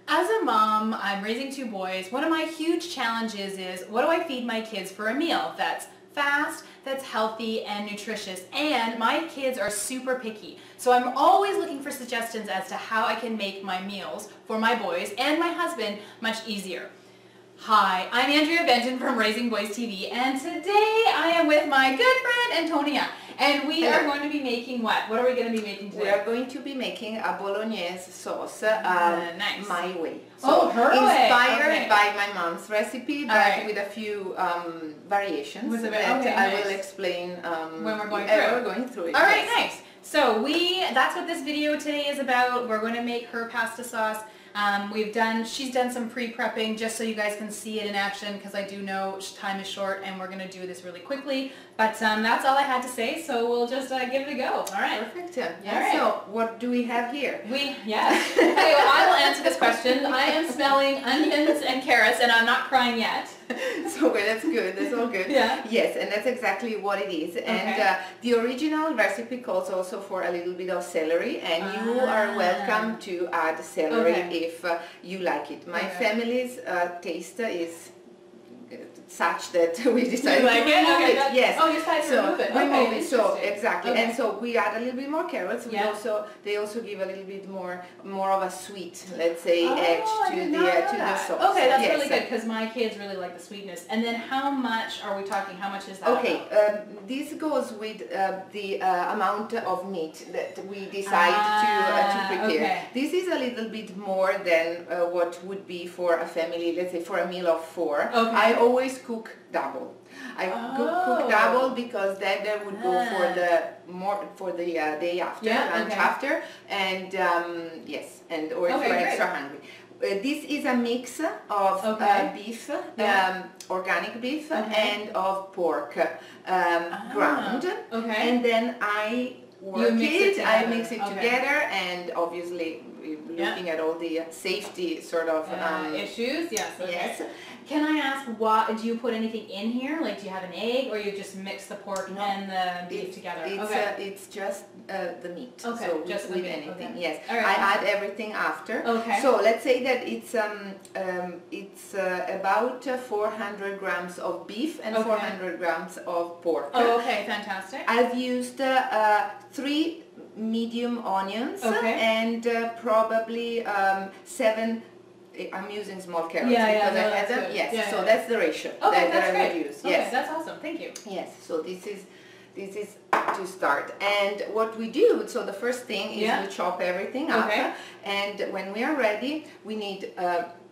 As a mom, I'm raising two boys. One of my huge challenges is, what do I feed my kids for a meal that's fast, that's healthy and nutritious? And my kids are super picky. So I'm always looking for suggestions as to how I can make my meals for my boys and my husband much easier. Hi, I'm Andrea Benton from Raisingboys.tv, and today I am with my good friend Antonia, and we are going to be making what? What are we going to be making today? We are going to be making a Bolognese sauce nice. my way. So her way. Inspired by my mom's recipe, but with a few variations that I will explain when we're going through it. All right, nice. So that's what this video today is about. We're going to make her pasta sauce. She's done some pre-prepping just so you guys can see it in action, because I do know time is short and we're going to do this really quickly. But that's all I had to say, so we'll just give it a go. All right. Perfect. Yeah. All right. So what do we have here? Yes. Okay, well, I will answer this question. I am smelling onions and carrots, and I'm not crying yet. So that's good. That's all good. Yeah. Yes, and that's exactly what it is. And the original recipe calls also for a little bit of celery, and you are welcome to add celery if you like it. My family's taste is such that we decided to remove it. Yes. Oh, you decided to remove it. Remove it. So exactly. And so we add a little bit more carrots. They also give a little bit more of a sweet, let's say, edge to the sauce. Okay, that's really good, because my kids really like the sweetness. And then how much are we talking? How much is that? Okay, this goes with the amount of meat that we decide to prepare. Okay. This is a little bit more than what would be for a family, let's say for a meal of 4. Okay. I always cook double. I cook double because then they would go for the day after, lunch after, and or if you're extra hungry. This is a mix of beef, organic beef, and of pork ground. And then I mix it together, and obviously looking at all the safety sort of issues. Yes. Can I ask, do you put anything in here? Like, do you have an egg, or you just mix the pork and the beef together? It's just the meat. Okay, so just with the meat. anything. Okay. Yes. Right. I add everything after. Okay. So let's say that it's about 400 grams of beef and 400 grams of pork. Oh, okay, fantastic. I've used 3 medium onions and probably 7. I'm using small carrots because I had them. Yes, so that's the ratio that I would use. Okay, that's awesome. Thank you. Yes, so this is to start. And what we do, so the first thing is we chop everything up, and when we are ready, we need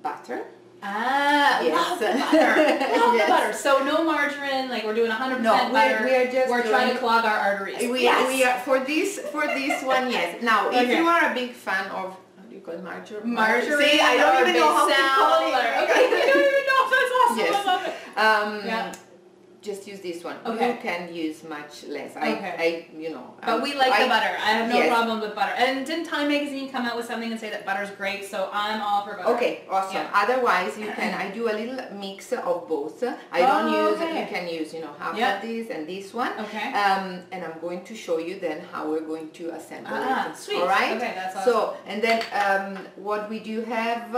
butter. Love the butter. Love the butter. So no margarine, like we're doing 100% butter. We're trying to clog our arteries. We are for this one, yes. Now, if you are a big fan of margarine. See, I don't even know how to call it. Okay, I don't even know if that's awesome. Yes. I love it. Just use this one. Okay. You can use much less. But we like the butter. I have no problem with butter. And didn't Time Magazine come out with something and say that butter's great? So I'm all for butter. Okay, awesome. Yeah. Otherwise, you can. I do a little mix of both. I don't use. You can use, half of this and this one. Okay. And I'm going to show you then how we're going to assemble it. Sweet. All right. Okay, that's awesome. So, and then what we do have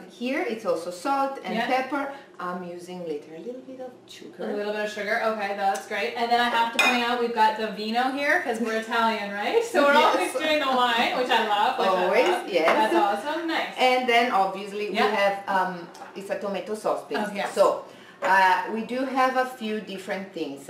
here, it's also salt and pepper. I'm using later a little bit of sugar. A little bit of sugar, okay, that's great. And then I have to point out we've got the vino here, because we're Italian, right? So we're always doing the wine, which I love. Yes. That's awesome, nice. And then obviously we have, it's a tomato sauce base. Yes. So we do have a few different things.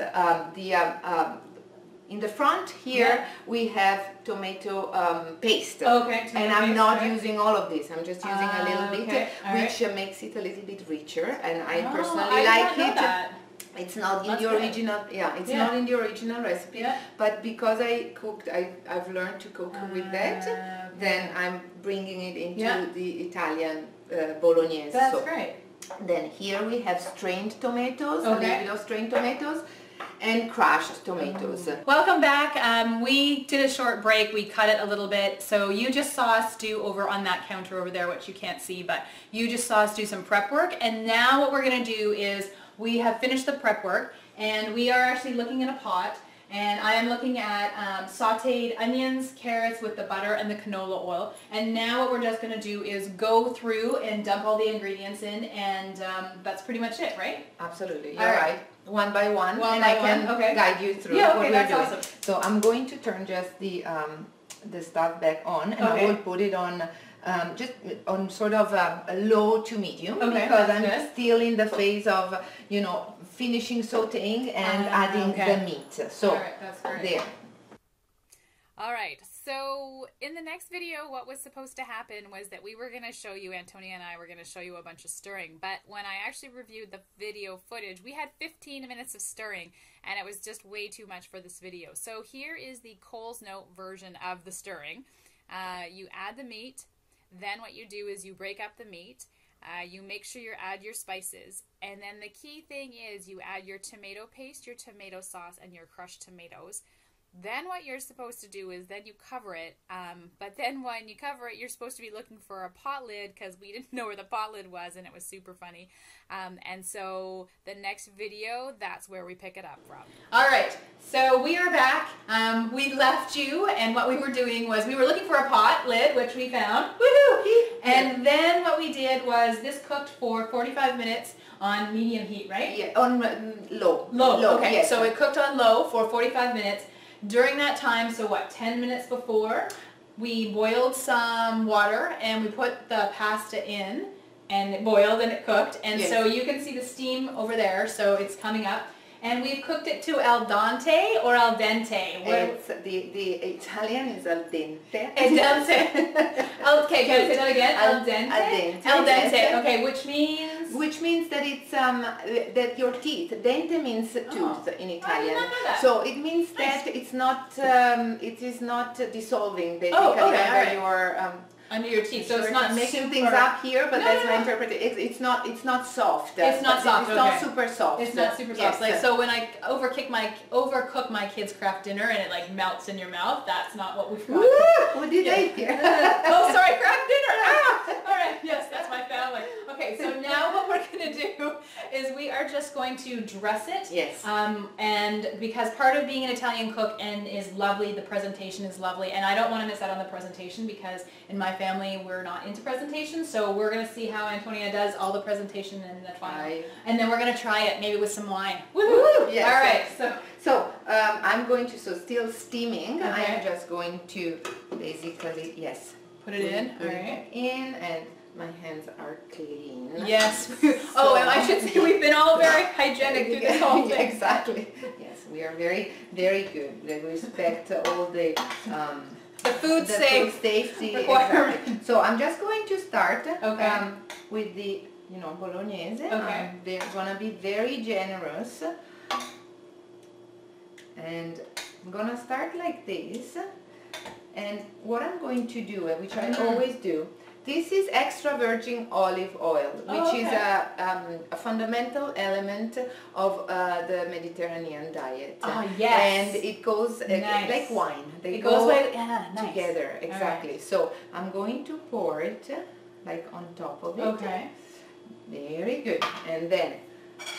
In the front here we have tomato paste. Okay. And I'm not using all of this. I'm just using a little bit, which makes it a little bit richer. And I personally like it. It's not in the original. It's not in the original recipe. But because I've learned to cook with that. Then I'm bringing it into the Italian Bolognese. That's great. Then here we have strained tomatoes, a little bit of strained tomatoes. And crushed tomatoes. Welcome back. We did a short break. We cut it a little bit. So you just saw us do over on that counter over there, which you can't see, but you just saw us do some prep work. And now what we're going to do is we have finished the prep work, and we are actually looking in a pot. And I am looking at sauteed onions, carrots with the butter and the canola oil. And now what we're just going to do is go through and dump all the ingredients in, and that's pretty much it, right? Absolutely, you're right. One by one, and I can guide you through what we're that's doing. Awesome. So I'm going to turn just the stuff back on, and I will put it on just on sort of a low to medium, because I'm still in the phase of, you know, finishing sauteing and adding the meat. So that's great. There. All right, so in the next video, what was supposed to happen was that we were going to show you, Antonia and I were going to show you a bunch of stirring, but when I actually reviewed the video footage, we had 15 minutes of stirring, and it was just way too much for this video. So here is the Cole's Note version of the stirring. You add the meat, then what you do is you break up the meat, you make sure you add your spices, and then the key thing is you add your tomato paste, your tomato sauce, and your crushed tomatoes. Then what you're supposed to do is then you cover it, but then when you cover it, you're supposed to be looking for a pot lid, because we didn't know where the pot lid was, and it was super funny. And so the next video, that's where we pick it up from. All right, so we are back. We left you, and what we were doing was we were looking for a pot lid, which we found. Woohoo! And then what we did was this cooked for 45 minutes on medium heat, right? Yeah, on low. Low, okay. Yes. So it cooked on low for 45 minutes. During that time, so what, 10 minutes before, we boiled some water and we put the pasta in, and it boiled and it cooked, and so you can see the steam over there, so it's coming up. And we've cooked it to al dente or al dente. It's the Italian is al dente. Al dente. Okay, can I say that again? Al dente. Al dente. Al dente. Okay, which means that it's that your teeth. Dente means tooth in Italian. I did not know that. So it means that it's not it is not dissolving basically under your teeth. So it's not making things up here, but that's my interpretation. It's not soft. It's not soft. It's not super soft. It's not super soft. Like, so when I overcook my kids' Kraft dinner and it like melts in your mouth, that's not what we've got. What did I hear? Oh, sorry, Kraft dinner. All right. Yes, that's my family. Okay, so now what we're gonna do is we are just going to dress it. Yes. And because part of being an Italian cook and is lovely, the presentation is lovely, and I don't want to miss out on the presentation, because in my family we're not into presentations, so we're going to see how Antonia does all the presentation in the final. And then we're going to try it maybe with some wine. Woohoo! Yes. All right. So I'm going to, still steaming, I'm just going to basically, put it in. Put it in, and my hands are clean. Yes. Oh, and I should say we've been all very hygienic through this whole thing. Exactly. Yes, we are very, very good. We respect all the food safety requirements. Exactly. So I'm just going to start with the Bolognese. Okay. They're gonna be very generous, and I'm gonna start like this. And what I'm going to do, which I always do, this is extra virgin olive oil, which is a fundamental element of the Mediterranean diet. Oh, yes. And it goes like wine. They go together, exactly. Right. So I'm going to pour it like on top of it. Okay. Very good. And then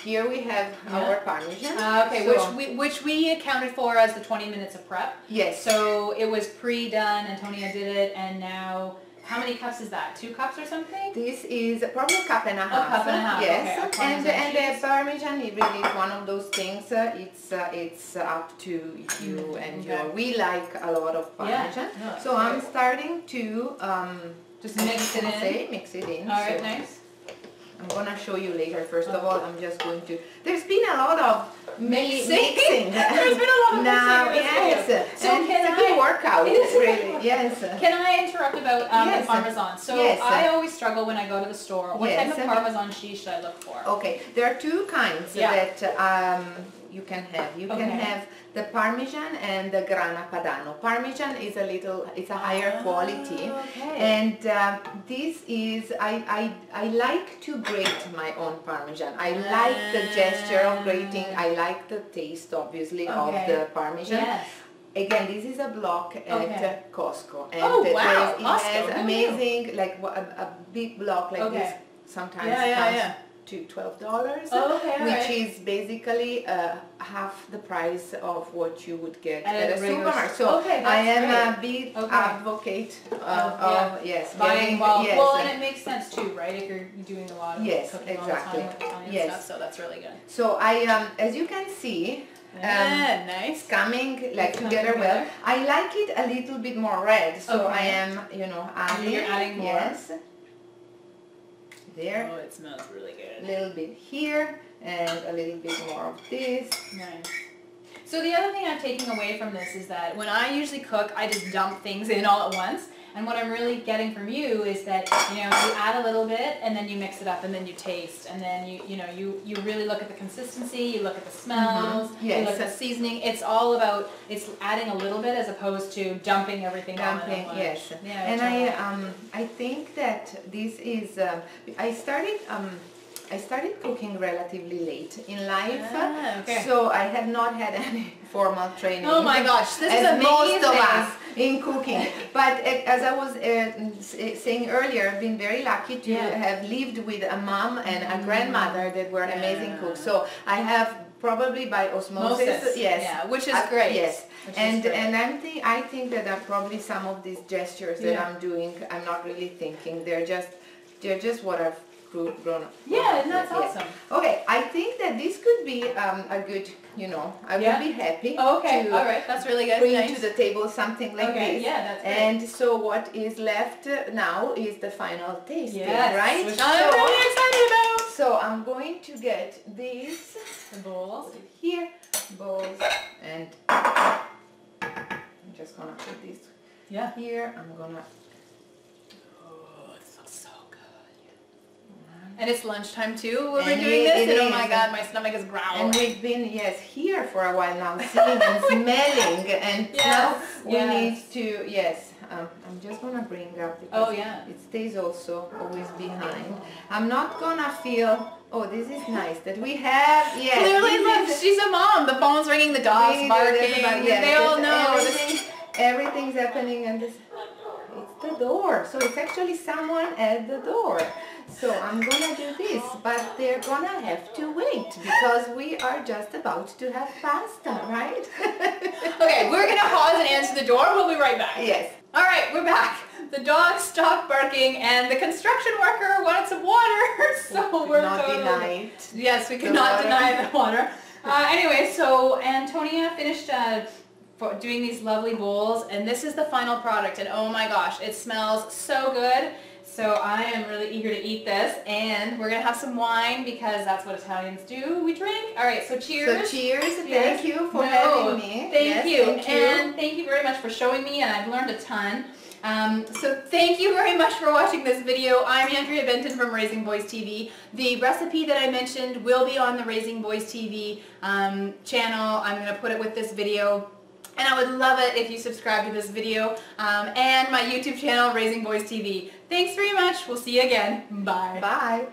here we have our Parmesan. Okay, so, which we accounted for as the 20 minutes of prep. Yes. So it was pre-done, Antonia did it, and now, how many cups is that? 2 cups or something? This is probably a cup and a half. A cup and a half, yes. Okay. And the Parmesan, it really is one of those things, it's up to you and your, we like a lot of Parmesan. Yeah. No, so I'm starting to just mix it in. Mix it in. All right, nice. I'm gonna show you later. First of all, I'm just going to. There's been a lot of mixing. There's been a lot of now, mixing. Yes. So and it's a good workout. Really, yes. Can I interrupt about the Parmesan? So I always struggle when I go to the store. What type of Parmesan cheese should I look for? Okay, there are 2 kinds that you can have. You can have the Parmesan and the Grana Padano. Parmesan is it's a higher quality, and this is I like to grate my own Parmesan. I like the gesture of grating. I like the taste, obviously, of the Parmesan. Yes. Again, this is a block at Costco, and it has amazing, like a big block like this. Sometimes comes to $12, okay, which is basically half the price of what you would get at a supermarket. So I am a big advocate of buying bulk. Yes. Well, and it makes sense too, right? If you're doing a lot of cooking all the time with Italian stuff, so that's really good. So I, as you can see, nice, coming like together well. I like it a little bit more red, so I am, you know, adding. You're adding more. Yes. There. Oh, it smells really good. A little bit here and a little bit more of this. Nice. So the other thing I'm taking away from this is that when I usually cook, I just dump things in all at once. And what I'm really getting from you is that, you know, you add a little bit and then you mix it up and then you taste and then you really look at the consistency, you look at the smells, you look at the seasoning. It's all about, it's adding a little bit as opposed to dumping everything all in one. Yes. Yeah, and I think that this is, I started cooking relatively late in life, so I have not had any formal training. Oh my gosh, this is amazing. Most of us in cooking. But as I was saying earlier, I've been very lucky to have lived with a mom and a grandmother that were amazing cooks. So I have probably by osmosis, which is great. Yes, and I think that probably some of these gestures that I'm doing, I'm not really thinking. They're just what I've grown up. Yeah, and that's awesome. Okay, I think that this could be a good, you know, I would be happy. Okay, all right, that's really good. Bring to the table something like this. Yeah, that's great. And so what is left now is the final tasting, right? Which I'm really excited about. So I'm going to get these bowls here, bowls, and I'm just gonna put this here. I'm gonna. And it's lunchtime too when we're doing this, and oh my god, my stomach is growling. And we've been, here for a while now, seeing and smelling, and now we need to, I'm just going to bring up, because it stays also always behind. I'm not going to feel, this is nice, that we have, clearly, look, she's a mom, the phone's ringing, the dog's barking, they all know. Everything's happening, and it's the door, so it's actually someone at the door. So I'm gonna do this, but they're gonna have to wait because we are just about to have pasta, right? Okay, we're gonna pause and answer the door. We'll be right back. Yes. All right, we're back. The dog stopped barking and the construction worker wanted some water, so we're not denied. Yes, we could not deny the water. Anyway, so Antonia finished doing these lovely bowls, and this is the final product, and oh my gosh, it smells so good. So I am really eager to eat this, and we're going to have some wine because that's what Italians do. We drink. All right, so cheers. So cheers. Thank you for having me. Thank you. And thank you very much for showing me, and I've learned a ton. So thank you very much for watching this video. I'm Andrea Benton from Raisingboys.tv. The recipe that I mentioned will be on the Raisingboys.tv channel. I'm going to put it with this video. And I would love it if you subscribe to this video and my YouTube channel, Raisingboys.tv. Thanks very much. We'll see you again. Bye. Bye.